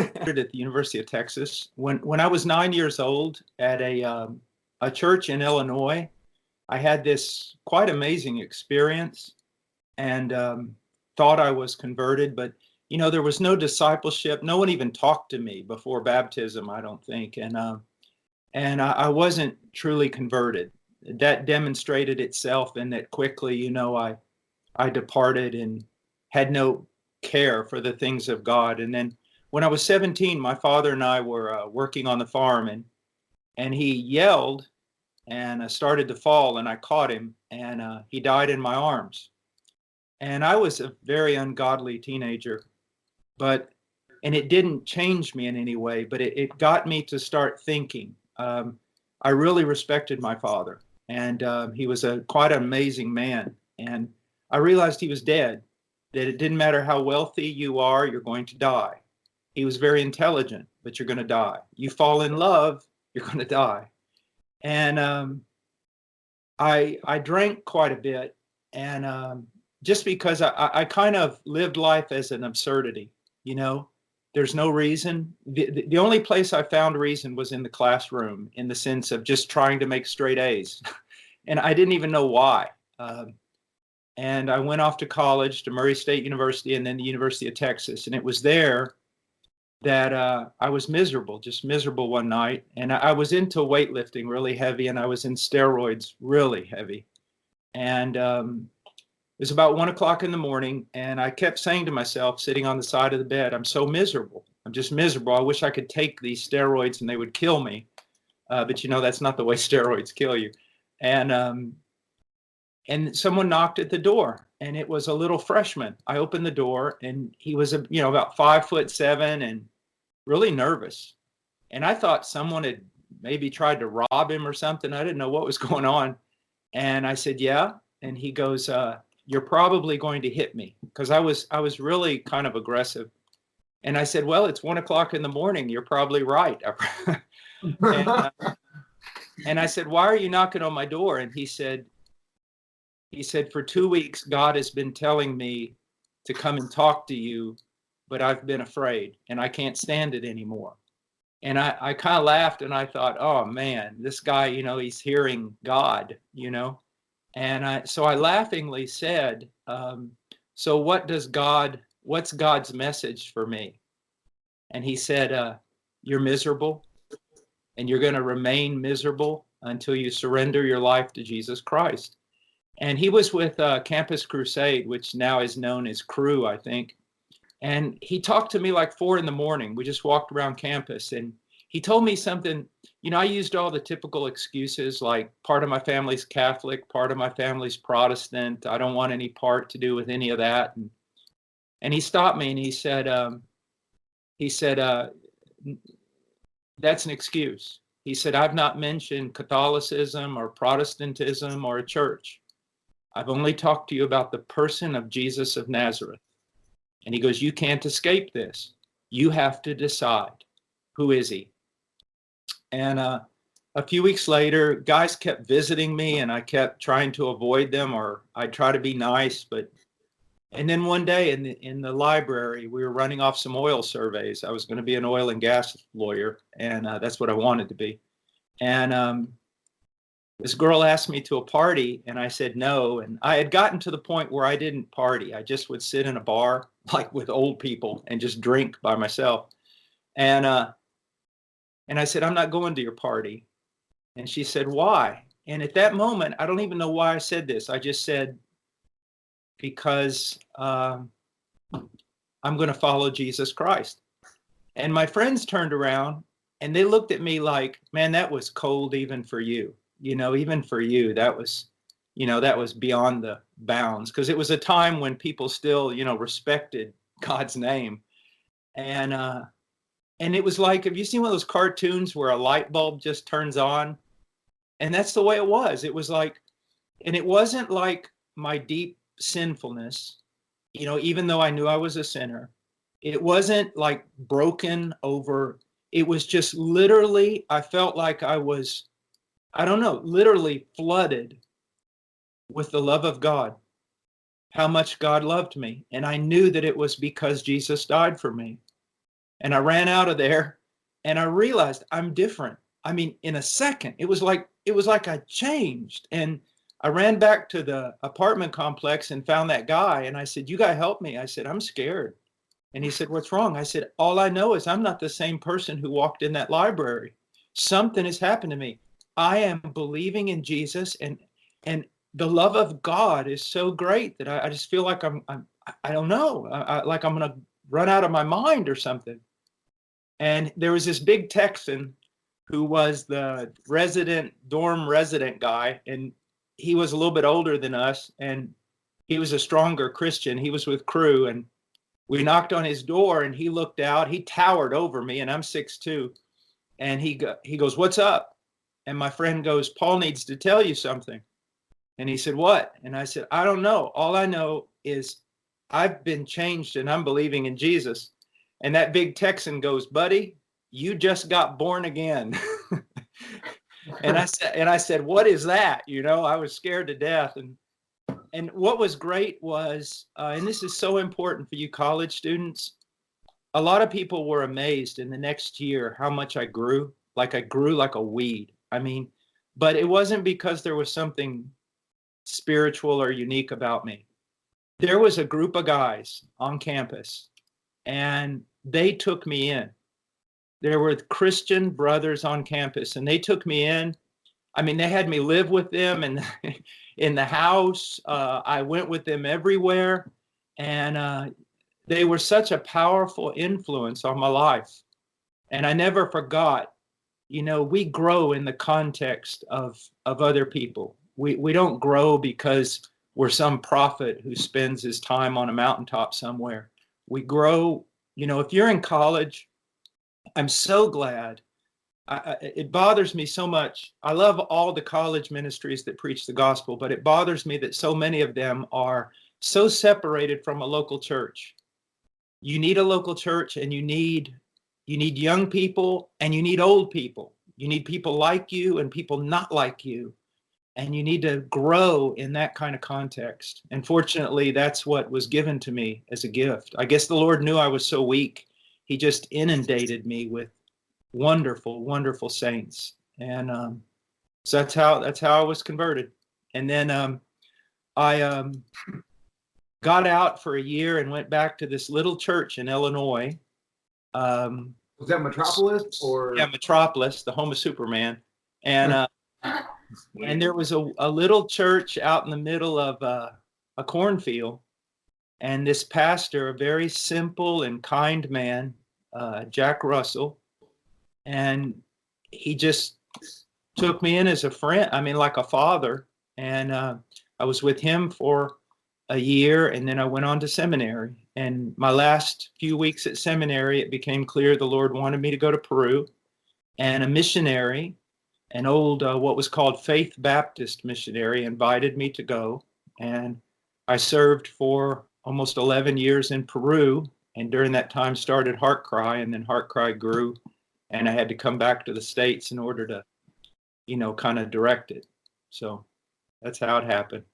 At the University of Texas. When I was 9 years old at a church in Illinois, I had this quite amazing experience and thought I was converted, but there was no discipleship. No one even talked to me before baptism, I don't think, and I wasn't truly converted. That demonstrated itself in that quickly, I departed and had no care for the things of God. And then when I was 17, my father and I were working on the farm, and he yelled and started to fall, and I caught him, and he died in my arms. And I was a very ungodly teenager, and it didn't change me in any way, but it got me to start thinking. I really respected my father, and he was quite an amazing man. And I realized he was dead, that it didn't matter how wealthy you are, you're going to die. He was very intelligent, but you're going to die. You fall in love, you're going to die. And I drank quite a bit, and just because I kind of lived life as an absurdity, there's no reason. The only place I found reason was in the classroom, in the sense of just trying to make straight A's. And I didn't even know why. And I went off to college, to Murray State University, and then the University of Texas. And it was there that I was miserable, just miserable one night. And I was into weightlifting really heavy, and I was in steroids really heavy. And it was about 1 o'clock in the morning, and I kept saying to myself, sitting on the side of the bed, I'm so miserable. I'm just miserable. I wish I could take these steroids and they would kill me. But that's not the way steroids kill you. And someone knocked at the door, and it was a little freshman. I opened the door, and he was about 5'7" and really nervous. And I thought someone had maybe tried to rob him or something. I didn't know what was going on. And I said, yeah. And he goes, you're probably going to hit me, because I was really kind of aggressive. And I said, well, it's 1 o'clock in the morning. You're probably right. And I said, why are you knocking on my door? And he said, for 2 weeks, God has been telling me to come and talk to you, but I've been afraid, and I can't stand it anymore. And I kind of laughed, and I thought, oh man, this guy, he's hearing God, And so I laughingly said, so what's God's message for me? And he said, you're miserable, and you're going to remain miserable until you surrender your life to Jesus Christ. And he was with Campus Crusade, which now is known as Cru, I think. And he talked to me like 4 a.m. We just walked around campus, and he told me something. I used all the typical excuses, like part of my family's Catholic, part of my family's Protestant. I don't want any part to do with any of that. And he stopped me, and he said, that's an excuse. He said, I've not mentioned Catholicism or Protestantism or a church. I've only talked to you about the person of Jesus of Nazareth. And he goes, you can't escape this. You have to decide, who is he? And a few weeks later, guys kept visiting me, and I kept trying to avoid them, or I'd try to be nice. And then one day in the library, we were running off some oil surveys. I was going to be an oil and gas lawyer, and that's what I wanted to be. And this girl asked me to a party, and I said no. And I had gotten to the point where I didn't party. I just would sit in a bar, like with old people, and just drink by myself. And I said, I'm not going to your party. And she said, why? And at that moment, I don't even know why I said this. I just said, because I'm going to follow Jesus Christ. And my friends turned around, and they looked at me like, man, that was cold even for you. Even for you, that was beyond the bounds, because it was a time when people still, respected God's name. And it was like, have you seen one of those cartoons where a light bulb just turns on? And that's the way it was. It was like, and it wasn't like my deep sinfulness, even though I knew I was a sinner. It wasn't like broken over. It was just literally, I felt like I was, I don't know, literally flooded with the love of God, how much God loved me. And I knew that it was because Jesus died for me. And I ran out of there and I realized I'm different. I mean, in a second, it was like I changed. And I ran back to the apartment complex and found that guy. And I said, "You gotta help me." I said, "I'm scared." And he said, "What's wrong?" I said, "All I know is I'm not the same person who walked in that library. Something has happened to me. I am believing in Jesus, and the love of God is so great that I just feel like I don't know, like I'm gonna run out of my mind or something." And there was this big Texan who was the dorm resident guy, and he was a little bit older than us, and he was a stronger Christian. He was with Crew, and we knocked on his door, and he looked out. He towered over me, and I'm 6'2", and he goes, "What's up?" And my friend goes, "Paul needs to tell you something." And he said, "What?" And I said, "I don't know. All I know is I've been changed, and I'm believing in Jesus." And that big Texan goes, "Buddy, you just got born again." And I said, "What is that?" I was scared to death. And what was great was, and this is so important for you college students, a lot of people were amazed in the next year how much I grew. Like I grew like a weed. I mean, but it wasn't because there was something spiritual or unique about me. There was a group of guys on campus, and they took me in. There were Christian brothers on campus, and they took me in. I mean, they had me live with them and in the house. I went with them everywhere, and they were such a powerful influence on my life. And I never forgot, we grow in the context of other people. We don't grow because we're some prophet who spends his time on a mountaintop somewhere. We grow, if you're in college, I'm so glad. It bothers me so much. I love all the college ministries that preach the gospel, but it bothers me that so many of them are so separated from a local church. You need a local church, and you need young people, and you need old people. You need people like you and people not like you. And you need to grow in that kind of context. And fortunately, that's what was given to me as a gift. I guess the Lord knew I was so weak. He just inundated me with wonderful, wonderful saints. And so that's how I was converted. And then I got out for a year and went back to this little church in Illinois. Was that Metropolis or? Yeah, Metropolis, the home of Superman. And and there was a little church out in the middle of a cornfield. And this pastor, a very simple and kind man, Jack Russell, and he just took me in as a friend. I mean, like a father. And I was with him for a year, and then I went on to seminary. And my last few weeks at seminary, it became clear the Lord wanted me to go to Peru. And a missionary, an old, what was called Faith Baptist missionary, invited me to go. And I served for almost 11 years in Peru. And during that time started Heart Cry, and then Heart Cry grew. And I had to come back to the States in order to, kind of direct it. So that's how it happened.